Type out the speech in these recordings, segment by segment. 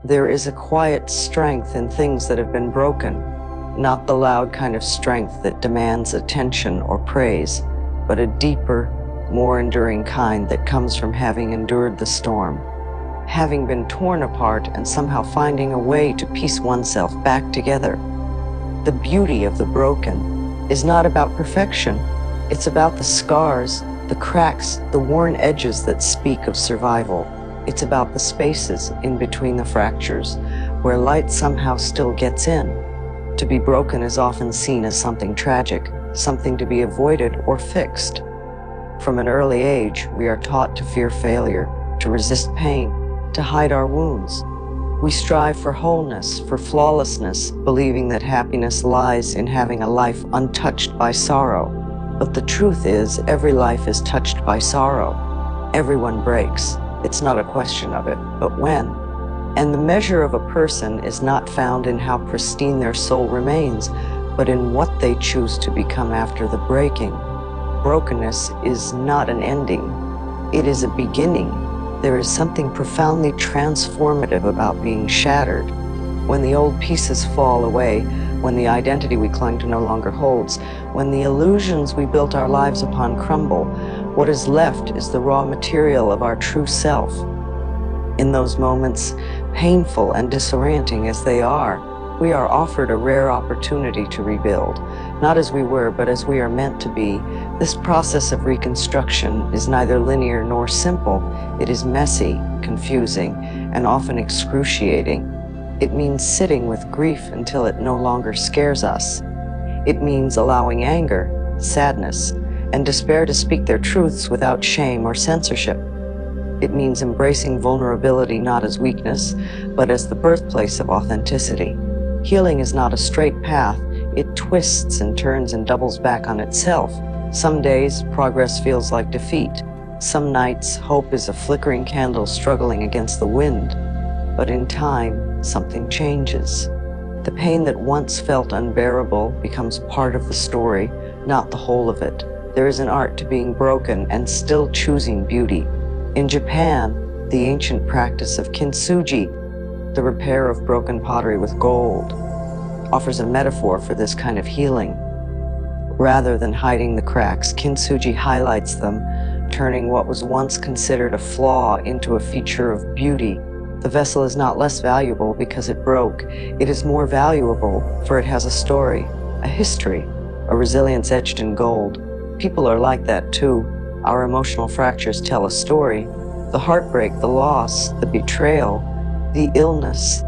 There is a quiet strength in things that have been broken, not the loud kind of strength that demands attention or praise, but a deeper, more enduring kind that comes from having endured the storm, having been torn apart and somehow finding a way to piece oneself back together. The beauty of the broken is not about perfection. It's about the scars, the cracks, the worn edges that speak of survival. It's about the spaces in between the fractures where light somehow still gets in. To be broken is often seen as something tragic, something to be avoided or fixed. From an early age, we are taught to fear failure, to resist pain, to hide our wounds. We strive for wholeness, for flawlessness, believing that happiness lies in having a life untouched by sorrow. But the truth is, every life is touched by sorrow. Everyone breaks. It's not a question of it, but when. And the measure of a person is not found in how pristine their soul remains, but in what they choose to become after the breaking. Brokenness is not an ending. It is a beginning. There is something profoundly transformative about being shattered. When the old pieces fall away, when the identity we clung to no longer holds, when the illusions we built our lives upon crumble, what is left is the raw material of our true self. In those moments, painful and disorienting as they are, we are offered a rare opportunity to rebuild, not as we were, but as we are meant to be. This process of reconstruction is neither linear nor simple. It is messy, confusing, and often excruciating. It means sitting with grief until it no longer scares us. It means allowing anger, sadness, and despair to speak their truths without shame or censorship. It means embracing vulnerability not as weakness, but as the birthplace of authenticity. Healing is not a straight path. It twists and turns and doubles back on itself. Some days, progress feels like defeat. Some nights, hope is a flickering candle struggling against the wind. But in time, something changes. The pain that once felt unbearable becomes part of the story, not the whole of it. There is an art to being broken and still choosing beauty. In Japan, the ancient practice of kintsugi, the repair of broken pottery with gold, offers a metaphor for this kind of healing. Rather than hiding the cracks, kintsugi highlights them, turning what was once considered a flaw into a feature of beauty. The vessel is not less valuable because it broke. It is more valuable for it has a story, a history, a resilience etched in gold. People are like that too. Our emotional fractures tell a story. The heartbreak, the loss, the betrayal, the illness,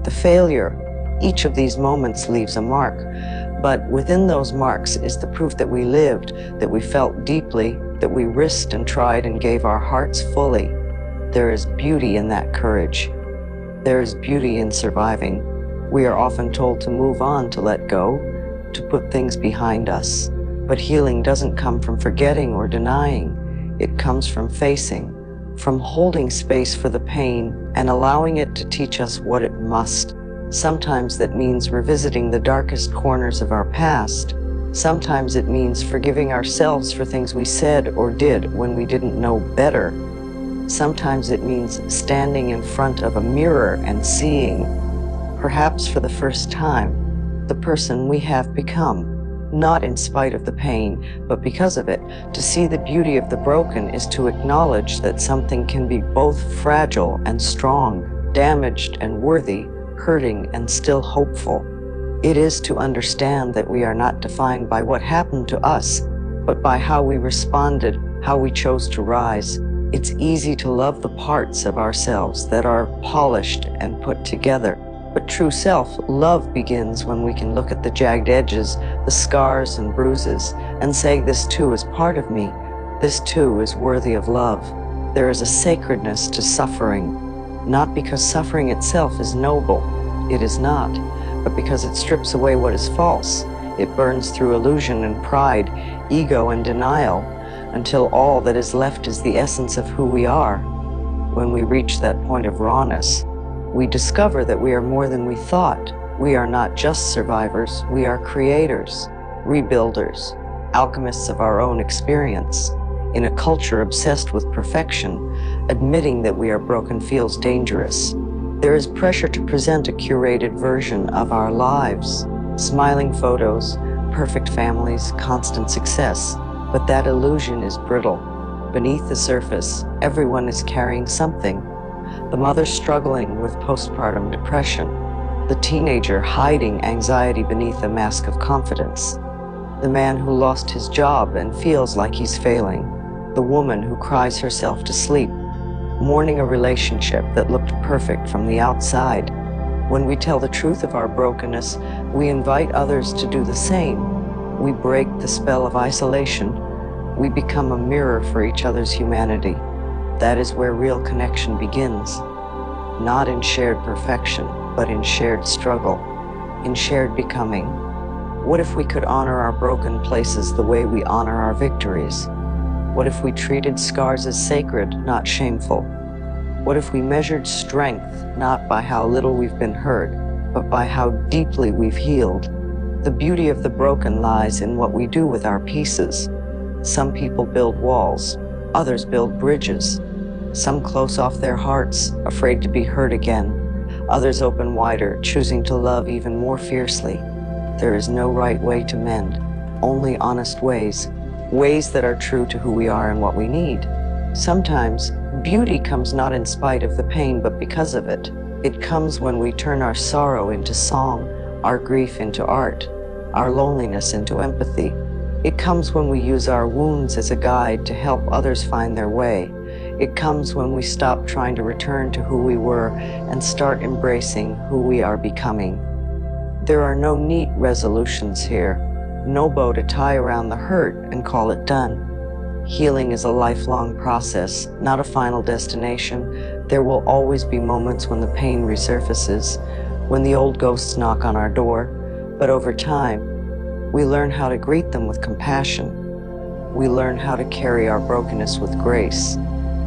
the failure. Each of these moments leaves a mark. But within those marks is the proof that we lived, that we felt deeply, that we risked and tried and gave our hearts fully. There is beauty in that courage. There is beauty in surviving. We are often told to move on, to let go, to put things behind us. But healing doesn't come from forgetting or denying. It comes from facing, from holding space for the pain and allowing it to teach us what it must. Sometimes that means revisiting the darkest corners of our past. Sometimes it means forgiving ourselves for things we said or did when we didn't know better. Sometimes it means standing in front of a mirror and seeing, perhaps for the first time, the person we have become. Not in spite of the pain, but because of it. To see the beauty of the broken is to acknowledge that something can be both fragile and strong, damaged and worthy, hurting and still hopeful. It is to understand that we are not defined by what happened to us, but by how we responded, how we chose to rise. It's easy to love the parts of ourselves that are polished and put together. But true self-love begins when we can look at the jagged edges, the scars and bruises, and say, this too is part of me. This too is worthy of love. There is a sacredness to suffering, not because suffering itself is noble. It is not, but because it strips away what is false. It burns through illusion and pride, ego and denial, until all that is left is the essence of who we are. When we reach that point of rawness, we discover that we are more than we thought. We are not just survivors, we are creators, rebuilders, alchemists of our own experience. In a culture obsessed with perfection, admitting that we are broken feels dangerous. There is pressure to present a curated version of our lives, smiling photos, perfect families, constant success. But that illusion is brittle. Beneath the surface, everyone is carrying something. The mother struggling with postpartum depression, the teenager hiding anxiety beneath a mask of confidence, the man who lost his job and feels like he's failing, the woman who cries herself to sleep, mourning a relationship that looked perfect from the outside. When we tell the truth of our brokenness, we invite others to do the same. We break the spell of isolation. We become a mirror for each other's humanity. That is where real connection begins. Not in shared perfection, but in shared struggle, in shared becoming. What if we could honor our broken places the way we honor our victories? What if we treated scars as sacred, not shameful? What if we measured strength not by how little we've been hurt, but by how deeply we've healed? The beauty of the broken lies in what we do with our pieces. Some people build walls, others build bridges. Some close off their hearts, afraid to be hurt again. Others open wider, choosing to love even more fiercely. There is no right way to mend, only honest ways. Ways that are true to who we are and what we need. Sometimes, beauty comes not in spite of the pain, but because of it. It comes when we turn our sorrow into song, our grief into art, our loneliness into empathy. It comes when we use our wounds as a guide to help others find their way. It comes when we stop trying to return to who we were and start embracing who we are becoming. There are no neat resolutions here. No bow to tie around the hurt and call it done. Healing is a lifelong process, not a final destination. There will always be moments when the pain resurfaces, when the old ghosts knock on our door. But over time, we learn how to greet them with compassion. We learn how to carry our brokenness with grace.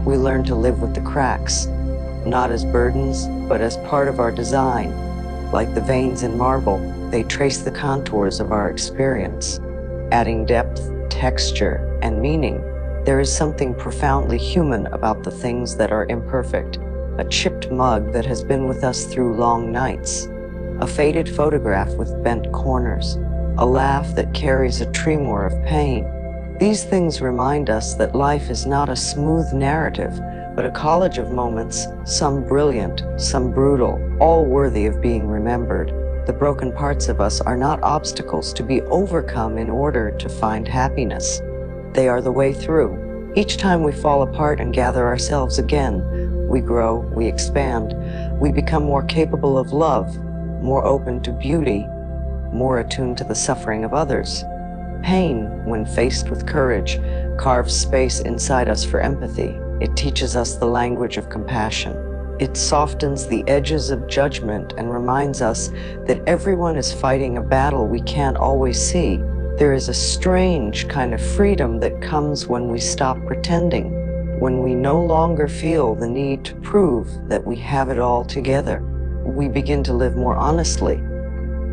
We learn to live with the cracks, not as burdens, but as part of our design. Like the veins in marble, they trace the contours of our experience, adding depth, texture, and meaning. There is something profoundly human about the things that are imperfect. A chipped mug that has been with us through long nights, a faded photograph with bent corners, a laugh that carries a tremor of pain. These things remind us that life is not a smooth narrative, but a college of moments, some brilliant, some brutal, all worthy of being remembered. The broken parts of us are not obstacles to be overcome in order to find happiness. They are the way through. Each time we fall apart and gather ourselves again, we grow, we expand, we become more capable of love, more open to beauty, more attuned to the suffering of others. Pain, when faced with courage, carves space inside us for empathy. It teaches us the language of compassion. It softens the edges of judgment and reminds us that everyone is fighting a battle we can't always see. There is a strange kind of freedom that comes when we stop pretending, when we no longer feel the need to prove that we have it all together. We begin to live more honestly.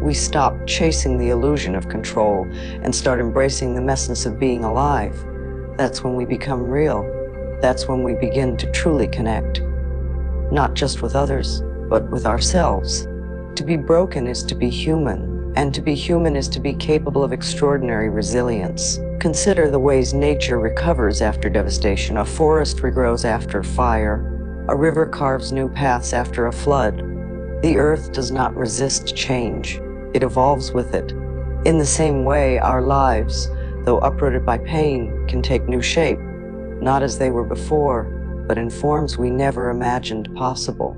We stop chasing the illusion of control and start embracing the messiness of being alive. That's when we become real. That's when we begin to truly connect. Not just with others, but with ourselves. To be broken is to be human, and to be human is to be capable of extraordinary resilience. Consider the ways nature recovers after devastation. A forest regrows after fire. A river carves new paths after a flood. The earth does not resist change. It evolves with it. In the same way, our lives, though uprooted by pain, can take new shape, not as they were before, but in forms we never imagined possible.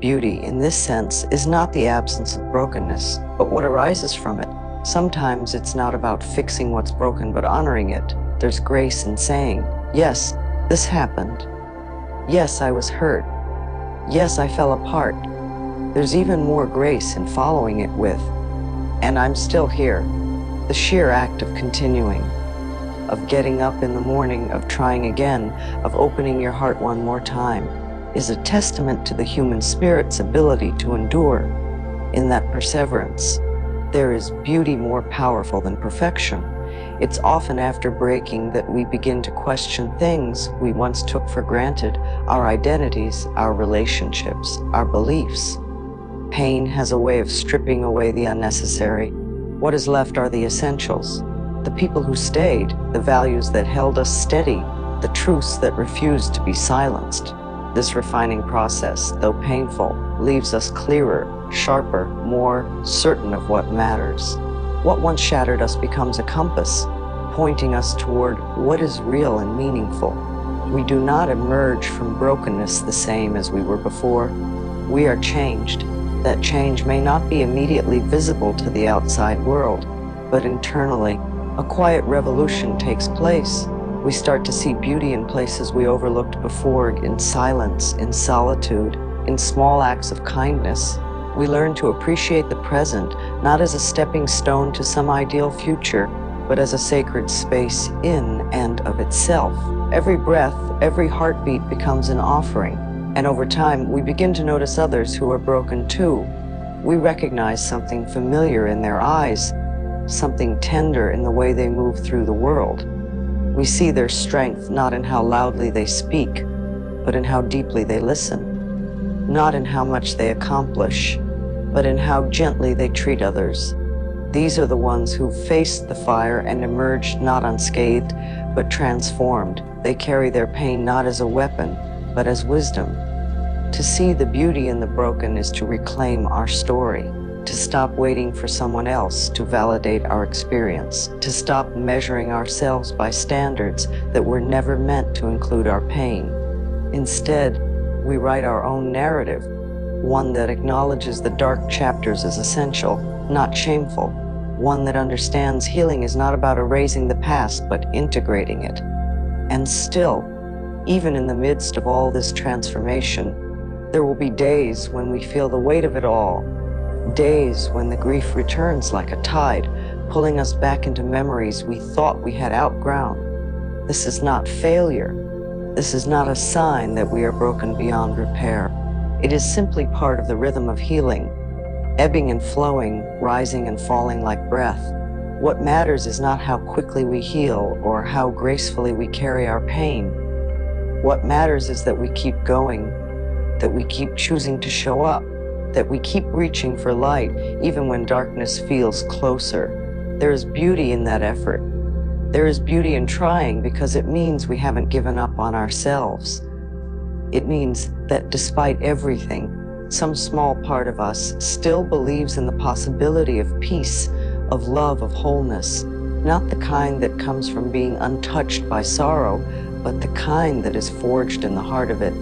Beauty, in this sense, is not the absence of brokenness, but what arises from it. Sometimes it's not about fixing what's broken, but honoring it. There's grace in saying, yes, this happened. Yes, I was hurt. Yes, I fell apart. There's even more grace in following it with, and I'm still here. The sheer act of continuing, of getting up in the morning, of trying again, of opening your heart one more time, is a testament to the human spirit's ability to endure. In that perseverance, there is beauty more powerful than perfection. It's often after breaking that we begin to question things we once took for granted, our identities, our relationships, our beliefs. Pain has a way of stripping away the unnecessary. What is left are the essentials, the people who stayed, the values that held us steady, the truths that refused to be silenced. This refining process, though painful, leaves us clearer, sharper, more certain of what matters. What once shattered us becomes a compass, pointing us toward what is real and meaningful. We do not emerge from brokenness the same as we were before. We are changed. That change may not be immediately visible to the outside world, but internally, a quiet revolution takes place. We start to see beauty in places we overlooked before, in silence, in solitude, in small acts of kindness. We learn to appreciate the present, not as a stepping stone to some ideal future, but as a sacred space in and of itself. Every breath, every heartbeat becomes an offering, and over time, we begin to notice others who are broken too. We recognize something familiar in their eyes, something tender in the way they move through the world. We see their strength not in how loudly they speak, but in how deeply they listen. Not in how much they accomplish, but in how gently they treat others. These are the ones who faced the fire and emerged not unscathed, but transformed. They carry their pain not as a weapon, but as wisdom. To see the beauty in the broken is to reclaim our story, to stop waiting for someone else to validate our experience, to stop measuring ourselves by standards that were never meant to include our pain. Instead, we write our own narrative, one that acknowledges the dark chapters as essential, not shameful, one that understands healing is not about erasing the past, but integrating it. And still, even in the midst of all this transformation, there will be days when we feel the weight of it all, days when the grief returns like a tide, pulling us back into memories we thought we had outgrown. This is not failure. This is not a sign that we are broken beyond repair. It is simply part of the rhythm of healing, ebbing and flowing, rising and falling like breath. What matters is not how quickly we heal or how gracefully we carry our pain. What matters is that we keep going, that we keep choosing to show up, that we keep reaching for light even when darkness feels closer. There is beauty in that effort. There is beauty in trying because it means we haven't given up on ourselves. It means that despite everything, some small part of us still believes in the possibility of peace, of love, of wholeness, not the kind that comes from being untouched by sorrow, but the kind that is forged in the heart of it.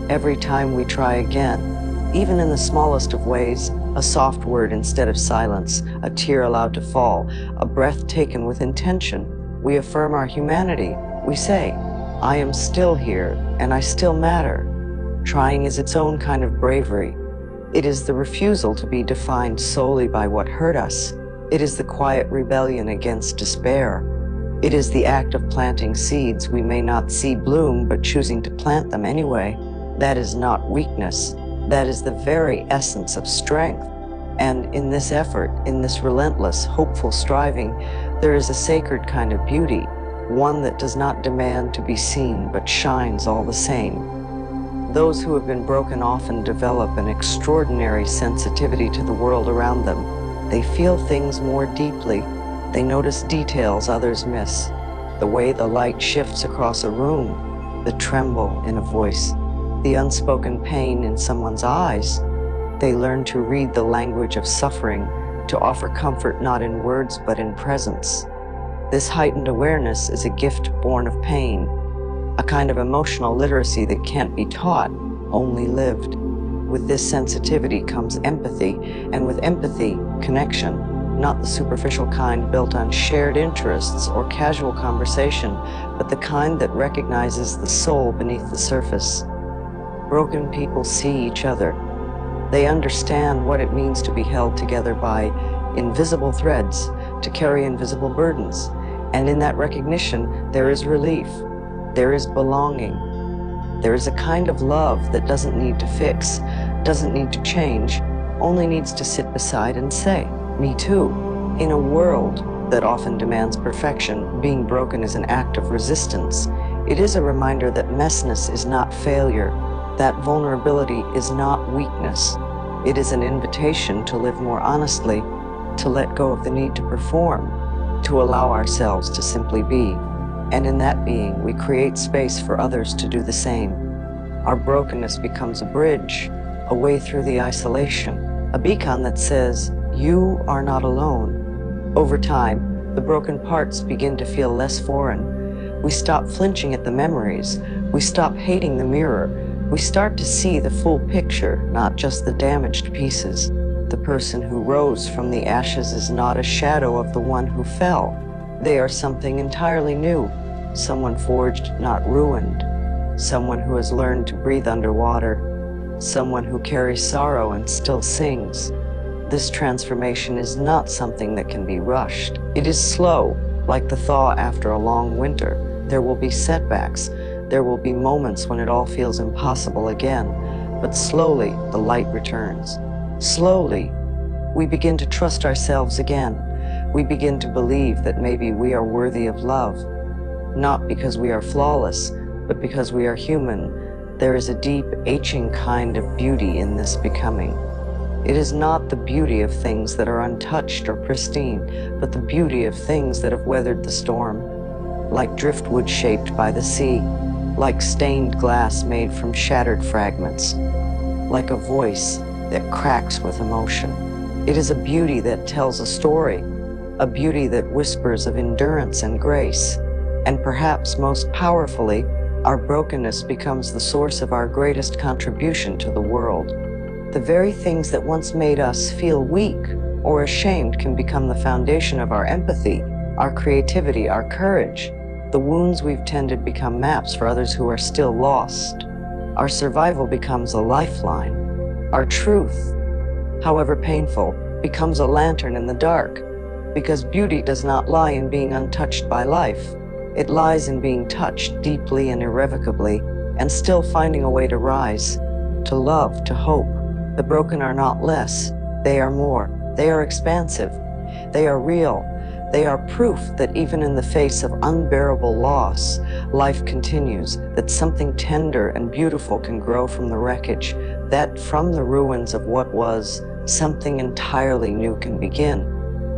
Every time we try again, even in the smallest of ways, a soft word instead of silence, a tear allowed to fall, a breath taken with intention, we affirm our humanity. We say, I am still here, and I still matter. Trying is its own kind of bravery. It is the refusal to be defined solely by what hurt us. It is the quiet rebellion against despair. It is the act of planting seeds we may not see bloom, but choosing to plant them anyway. That is not weakness. That is the very essence of strength. And in this effort, in this relentless, hopeful striving, there is a sacred kind of beauty, one that does not demand to be seen, but shines all the same. Those who have been broken often develop an extraordinary sensitivity to the world around them. They feel things more deeply. They notice details others miss. The way the light shifts across a room, the tremble in a voice, the unspoken pain in someone's eyes. They learn to read the language of suffering, to offer comfort not in words but in presence. This heightened awareness is a gift born of pain, a kind of emotional literacy that can't be taught, only lived. With this sensitivity comes empathy, and with empathy, connection, not the superficial kind built on shared interests or casual conversation, but the kind that recognizes the soul beneath the surface. Broken people see each other. They understand what it means to be held together by invisible threads, to carry invisible burdens. And in that recognition, there is relief. There is belonging. There is a kind of love that doesn't need to fix, doesn't need to change, only needs to sit beside and say, me too. In a world that often demands perfection, being broken is an act of resistance. It is a reminder that messiness is not failure, that vulnerability is not weakness. It is an invitation to live more honestly, to let go of the need to perform, to allow ourselves to simply be. And in that being, we create space for others to do the same. Our brokenness becomes a bridge, a way through the isolation, a beacon that says, "You are not alone." Over time, the broken parts begin to feel less foreign. We stop flinching at the memories. We stop hating the mirror. We start to see the full picture, not just the damaged pieces. The person who rose from the ashes is not a shadow of the one who fell. They are something entirely new, someone forged, not ruined, someone who has learned to breathe underwater, someone who carries sorrow and still sings. This transformation is not something that can be rushed. It is slow, like the thaw after a long winter. There will be setbacks. There will be moments when it all feels impossible again. But slowly, the light returns. Slowly, we begin to trust ourselves again. We begin to believe that maybe we are worthy of love. Not because we are flawless, but because we are human. There is a deep, aching kind of beauty in this becoming. It is not the beauty of things that are untouched or pristine, but the beauty of things that have weathered the storm, like driftwood shaped by the sea, like stained glass made from shattered fragments, like a voice that cracks with emotion. It is a beauty that tells a story, a beauty that whispers of endurance and grace, and perhaps most powerfully, our brokenness becomes the source of our greatest contribution to the world. The very things that once made us feel weak or ashamed can become the foundation of our empathy, our creativity, our courage. The wounds we've tended become maps for others who are still lost. Our survival becomes a lifeline. Our truth, however painful, becomes a lantern in the dark, because beauty does not lie in being untouched by life. It lies in being touched deeply and irrevocably, and still finding a way to rise, to love, to hope. The broken are not less, they are more. They are expansive, they are real. They are proof that even in the face of unbearable loss, life continues, that something tender and beautiful can grow from the wreckage, that from the ruins of what was, something entirely new can begin.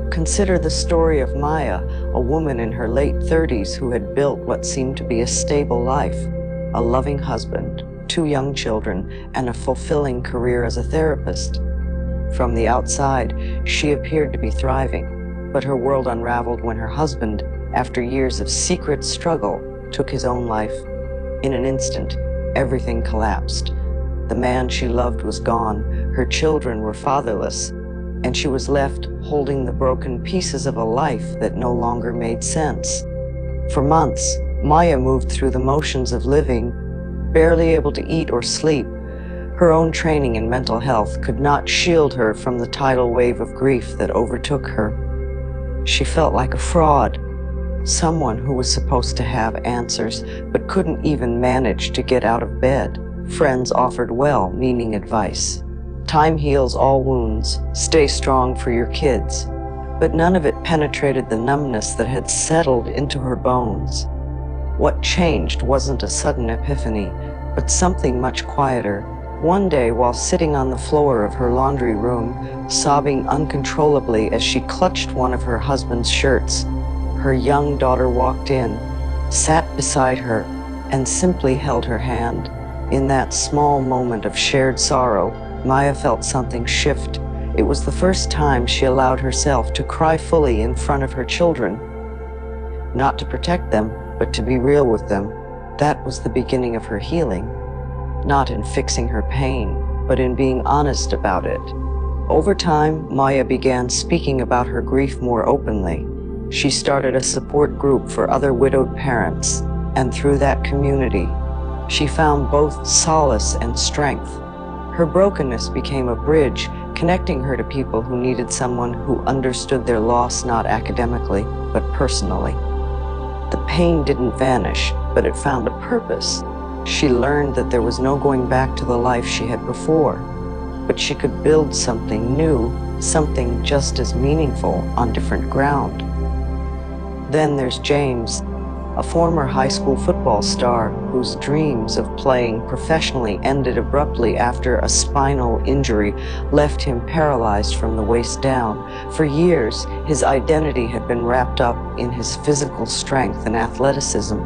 Consider the story of Maya, a woman in her late 30s who had built what seemed to be a stable life, a loving husband, 2 young children, and a fulfilling career as a therapist. From the outside, she appeared to be thriving, but her world unraveled when her husband, after years of secret struggle, took his own life. In an instant, everything collapsed. The man she loved was gone, her children were fatherless, and she was left holding the broken pieces of a life that no longer made sense. For months, Maya moved through the motions of living, barely able to eat or sleep. Her own training in mental health could not shield her from the tidal wave of grief that overtook her. She felt like a fraud, someone who was supposed to have answers, but couldn't even manage to get out of bed. Friends offered well-meaning advice. Time heals all wounds. Stay strong for your kids. But none of it penetrated the numbness that had settled into her bones. What changed wasn't a sudden epiphany, but something much quieter. One day, while sitting on the floor of her laundry room, sobbing uncontrollably as she clutched one of her husband's shirts, her young daughter walked in, sat beside her, and simply held her hand. In that small moment of shared sorrow, Maya felt something shift. It was the first time she allowed herself to cry fully in front of her children. Not to protect them, but to be real with them. That was the beginning of her healing. Not in fixing her pain, but in being honest about it. Over time, Maya began speaking about her grief more openly. She started a support group for other widowed parents, and through that community, she found both solace and strength. Her brokenness became a bridge, connecting her to people who needed someone who understood their loss not academically, but personally. The pain didn't vanish, but it found a purpose. She learned that there was no going back to the life she had before, but she could build something new, something just as meaningful on different ground. Then there's James, a former high school football star whose dreams of playing professionally ended abruptly after a spinal injury left him paralyzed from the waist down. For years, his identity had been wrapped up in his physical strength and athleticism.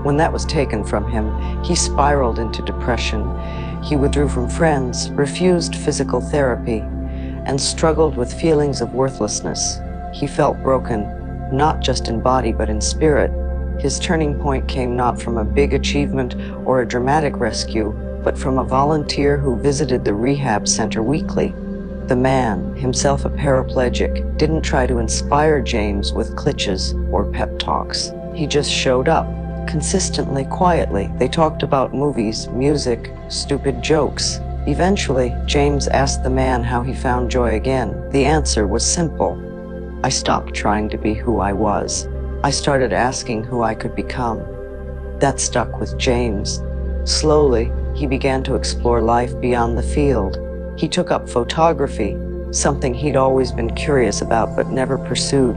When that was taken from him, he spiraled into depression. He withdrew from friends, refused physical therapy, and struggled with feelings of worthlessness. He felt broken, not just in body but in spirit. His turning point came not from a big achievement or a dramatic rescue, but from a volunteer who visited the rehab center weekly. The man, himself a paraplegic, didn't try to inspire James with cliches or pep talks. He just showed up, consistently, quietly. They talked about movies, music, stupid jokes. Eventually, James asked the man how he found joy again. The answer was simple. I stopped trying to be who I was. I started asking who I could become. That stuck with James. Slowly, he began to explore life beyond the field. He took up photography, something he'd always been curious about but never pursued.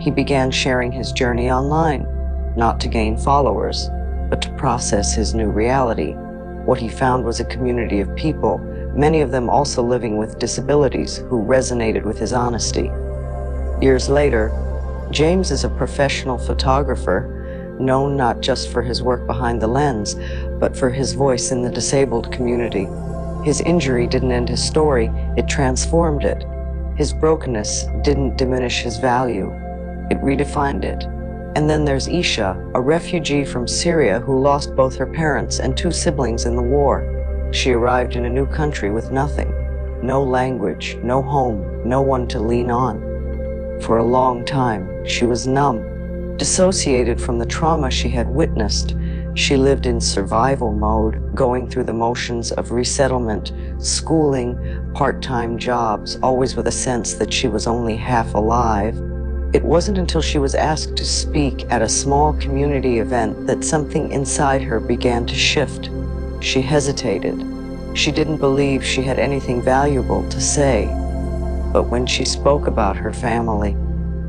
He began sharing his journey online, not to gain followers, but to process his new reality. What he found was a community of people, many of them also living with disabilities, who resonated with his honesty. Years later, James is a professional photographer, known not just for his work behind the lens, but for his voice in the disabled community. His injury didn't end his story, it transformed it. His brokenness didn't diminish his value, it redefined it. And then there's Isha, a refugee from Syria who lost both her parents and 2 siblings in the war. She arrived in a new country with nothing, no language, no home, no one to lean on. For a long time, she was numb, dissociated from the trauma she had witnessed. She lived in survival mode, going through the motions of resettlement, schooling, part-time jobs, always with a sense that she was only half alive. It wasn't until she was asked to speak at a small community event that something inside her began to shift. She hesitated. She didn't believe she had anything valuable to say. But when she spoke about her family,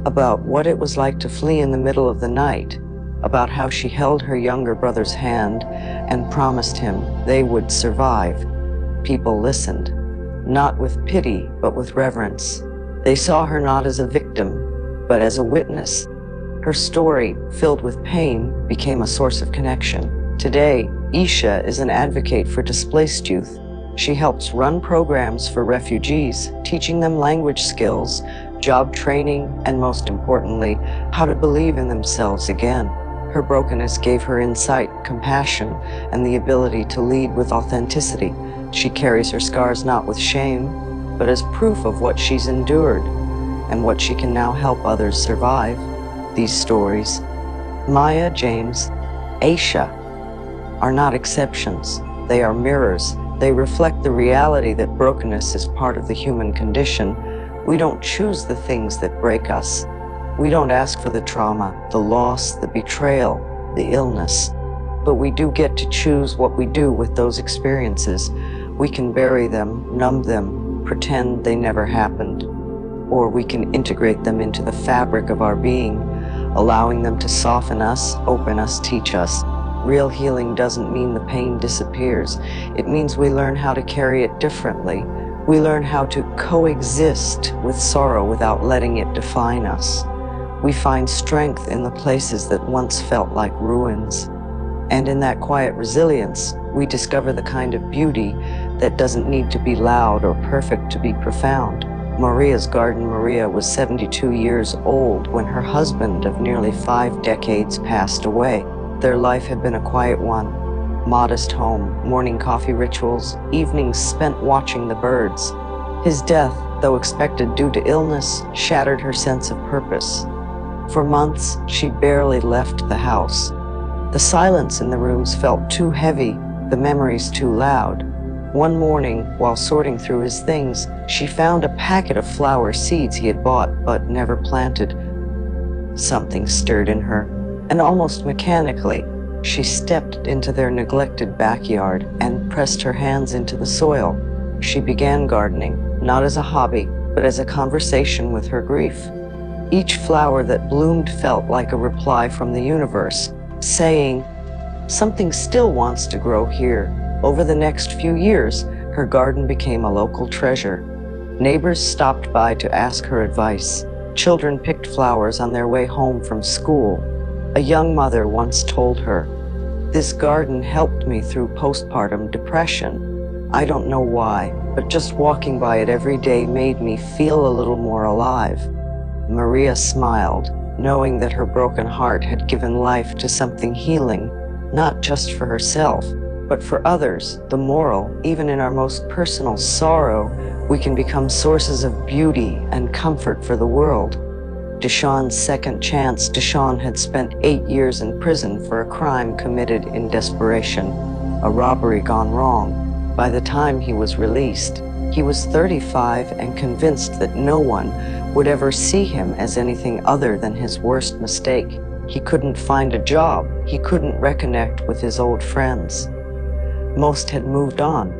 about what it was like to flee in the middle of the night, about how she held her younger brother's hand and promised him they would survive, people listened, not with pity, but with reverence. They saw her not as a victim, but as a witness. Her story, filled with pain, became a source of connection. Today, Isha is an advocate for displaced youth. She helps run programs for refugees, teaching them language skills, job training, and most importantly, how to believe in themselves again. Her brokenness gave her insight, compassion, and the ability to lead with authenticity. She carries her scars not with shame, but as proof of what she's endured and what she can now help others survive. These stories, Maya, James, Aisha, are not exceptions. They are mirrors. They reflect the reality that brokenness is part of the human condition. We don't choose the things that break us. We don't ask for the trauma, the loss, the betrayal, the illness. But we do get to choose what we do with those experiences. We can bury them, numb them, pretend they never happened. Or we can integrate them into the fabric of our being, allowing them to soften us, open us, teach us. Real healing doesn't mean the pain disappears. It means we learn how to carry it differently. We learn how to coexist with sorrow without letting it define us. We find strength in the places that once felt like ruins. And in that quiet resilience, we discover the kind of beauty that doesn't need to be loud or perfect to be profound. Maria's garden. Maria was 72 years old when her husband of nearly 5 decades passed away. Their life had been a quiet one. Modest home, morning coffee rituals, evenings spent watching the birds. His death, though expected due to illness, shattered her sense of purpose. For months, she barely left the house. The silence in the rooms felt too heavy, the memories too loud. One morning, while sorting through his things, she found a packet of flower seeds he had bought but never planted. Something stirred in her, and almost mechanically, she stepped into their neglected backyard and pressed her hands into the soil. She began gardening, not as a hobby, but as a conversation with her grief. Each flower that bloomed felt like a reply from the universe, saying, "Something still wants to grow here." Over the next few years, her garden became a local treasure. Neighbors stopped by to ask her advice. Children picked flowers on their way home from school. A young mother once told her, "This garden helped me through postpartum depression. I don't know why, but just walking by it every day made me feel a little more alive." Maria smiled, knowing that her broken heart had given life to something healing, not just for herself, but for others. The moral, even in our most personal sorrow, we can become sources of beauty and comfort for the world. Deshawn's second chance. Deshawn had spent 8 years in prison for a crime committed in desperation, a robbery gone wrong. By the time he was released, he was 35 and convinced that no one would ever see him as anything other than his worst mistake. He couldn't find a job. He couldn't reconnect with his old friends. Most had moved on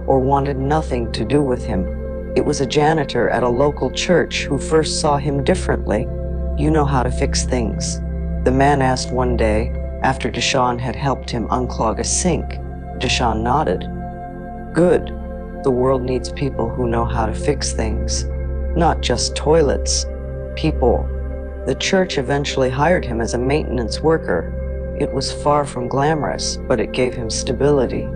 or wanted nothing to do with him. It was a janitor at a local church who first saw him differently. "You know how to fix things?" the man asked one day after Deshawn had helped him unclog a sink. Deshawn nodded. "Good. The world needs people who know how to fix things. Not just toilets, people." The church eventually hired him as a maintenance worker. It was far from glamorous, but it gave him stability.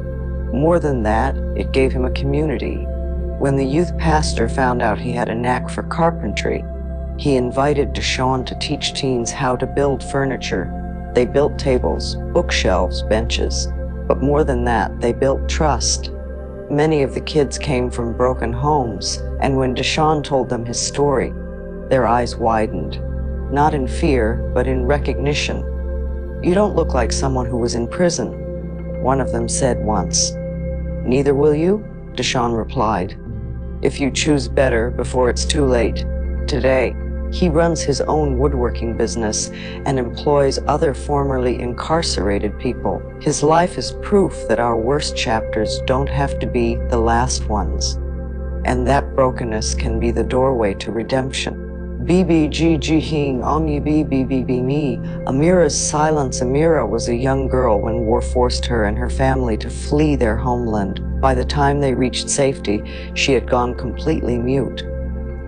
More than that, it gave him a community. When the youth pastor found out he had a knack for carpentry, he invited Deshawn to teach teens how to build furniture. They built tables, bookshelves, benches, but more than that, they built trust. Many of the kids came from broken homes, and when Deshawn told them his story, their eyes widened, not in fear, but in recognition. "You don't look like someone who was in prison," one of them said once. "Neither will you," Deshawn replied, "if you choose better before it's too late." Today, he runs his own woodworking business and employs other formerly incarcerated people. His life is proof that our worst chapters don't have to be the last ones, and that brokenness can be the doorway to redemption. BBGG Omni BBBB. Amira's silence. Amira was a young girl when war forced her and her family to flee their homeland. By the time they reached safety, she had gone completely mute.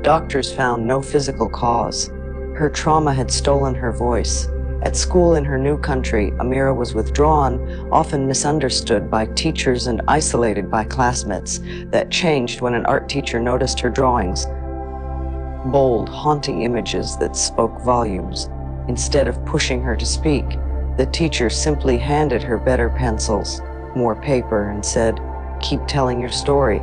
Doctors found no physical cause. Her trauma had stolen her voice. At school in her new country, Amira was withdrawn, often misunderstood by teachers and isolated by classmates. That changed when an art teacher noticed her drawings. Bold, haunting images that spoke volumes. Instead of pushing her to speak, the teacher simply handed her better pencils, more paper, and said, "Keep telling your story."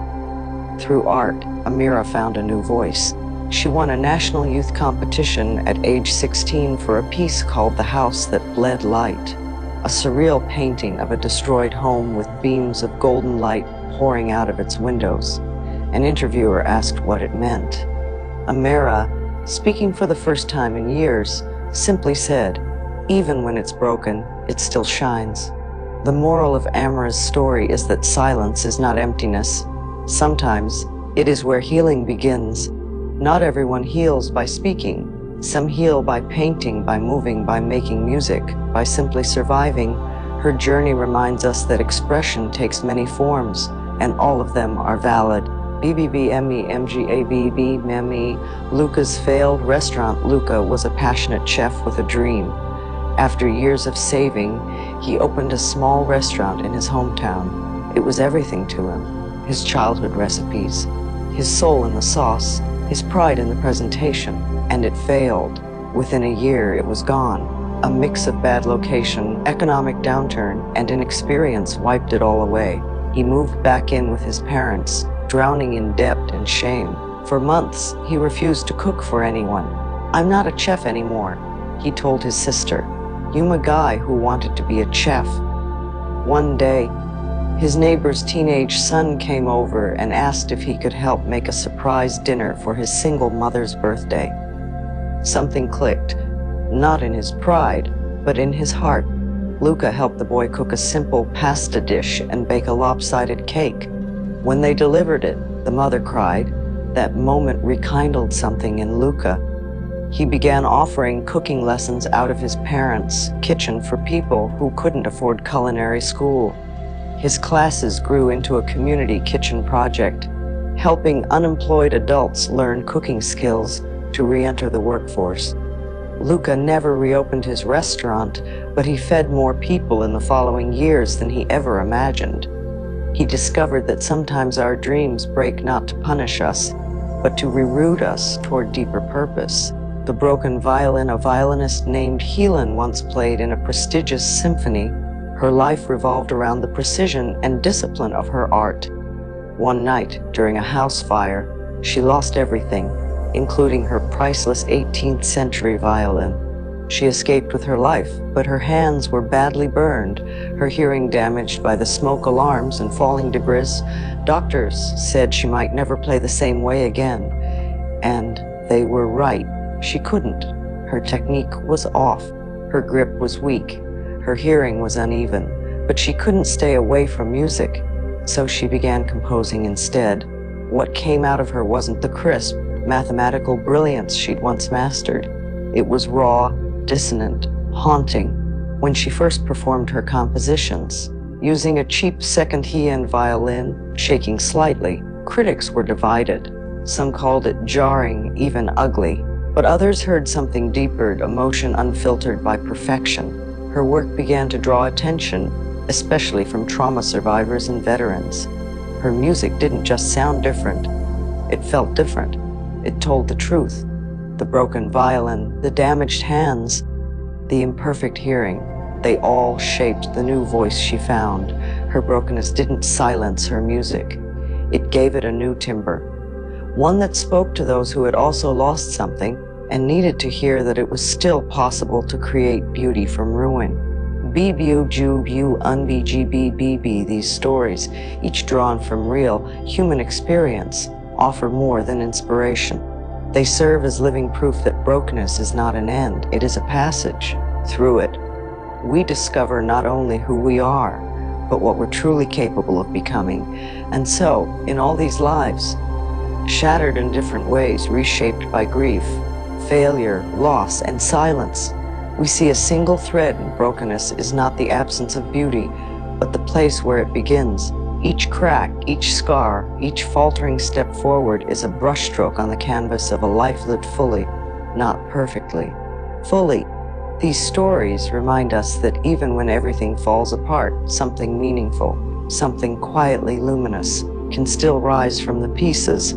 Through art, Amira found a new voice. She won a national youth competition at age 16 for a piece called "The House That Bled Light," a surreal painting of a destroyed home with beams of golden light pouring out of its windows. An interviewer asked what it meant. Amira, speaking for the first time in years, simply said, "Even when it's broken, it still shines." The moral of Amira's story is that silence is not emptiness. Sometimes it is where healing begins. Not everyone heals by speaking. Some heal by painting, by moving, by making music, by simply surviving. Her journey reminds us that expression takes many forms, and all of them are valid. BBBME. Luca's failed restaurant. Luca was a passionate chef with a dream. After years of saving, he opened a small restaurant in his hometown. It was everything to him. His childhood recipes, his soul in the sauce, his pride in the presentation. And it failed. Within a year, it was gone. A mix of bad location, economic downturn, and inexperience wiped it all away. He moved back in with his parents, drowning in debt and shame. For months, he refused to cook for anyone. "I'm not a chef anymore," he told his sister. "I'm a guy who wanted to be a chef." One day, his neighbor's teenage son came over and asked if he could help make a surprise dinner for his single mother's birthday. Something clicked, not in his pride, but in his heart. Luca helped the boy cook a simple pasta dish and bake a lopsided cake. When they delivered it, the mother cried. That moment rekindled something in Luca. He began offering cooking lessons out of his parents' kitchen for people who couldn't afford culinary school. His classes grew into a community kitchen project, helping unemployed adults learn cooking skills to re-enter the workforce. Luca never reopened his restaurant, but he fed more people in the following years than he ever imagined. He discovered that sometimes our dreams break not to punish us, but to reroute us toward deeper purpose. The broken violin a violinist named Helen once played in a prestigious symphony. Her life revolved around the precision and discipline of her art. One night, during a house fire, she lost everything, including her priceless 18th century violin. She escaped with her life, but her hands were badly burned, her hearing damaged by the smoke alarms and falling debris. Doctors said she might never play the same way again, and they were right. She couldn't. Her technique was off, her grip was weak, her hearing was uneven, but she couldn't stay away from music, so she began composing instead. What came out of her wasn't the crisp, mathematical brilliance she'd once mastered. It was raw, dissonant, haunting. When she first performed her compositions, using a cheap second-hand violin, shaking slightly, critics were divided. Some called it jarring, even ugly, but others heard something deeper, emotion unfiltered by perfection. Her work began to draw attention, especially from trauma survivors and veterans. Her music didn't just sound different, it felt different. It told the truth. The broken violin, the damaged hands, the imperfect hearing, they all shaped the new voice she found. Her brokenness didn't silence her music. It gave it a new timbre, one that spoke to those who had also lost something and needed to hear that it was still possible to create beauty from ruin. These stories, each drawn from real human experience, offer more than inspiration. They serve as living proof that brokenness is not an end, it is a passage. Through it, we discover not only who we are, but what we're truly capable of becoming. And so, in all these lives, shattered in different ways, reshaped by grief, failure, loss, and silence, we see a single thread. Brokenness is not the absence of beauty, but the place where it begins. Each crack, each scar, each faltering step forward is a brushstroke on the canvas of a life lived fully, not perfectly. Fully. These stories remind us that even when everything falls apart, something meaningful, something quietly luminous, can still rise from the pieces.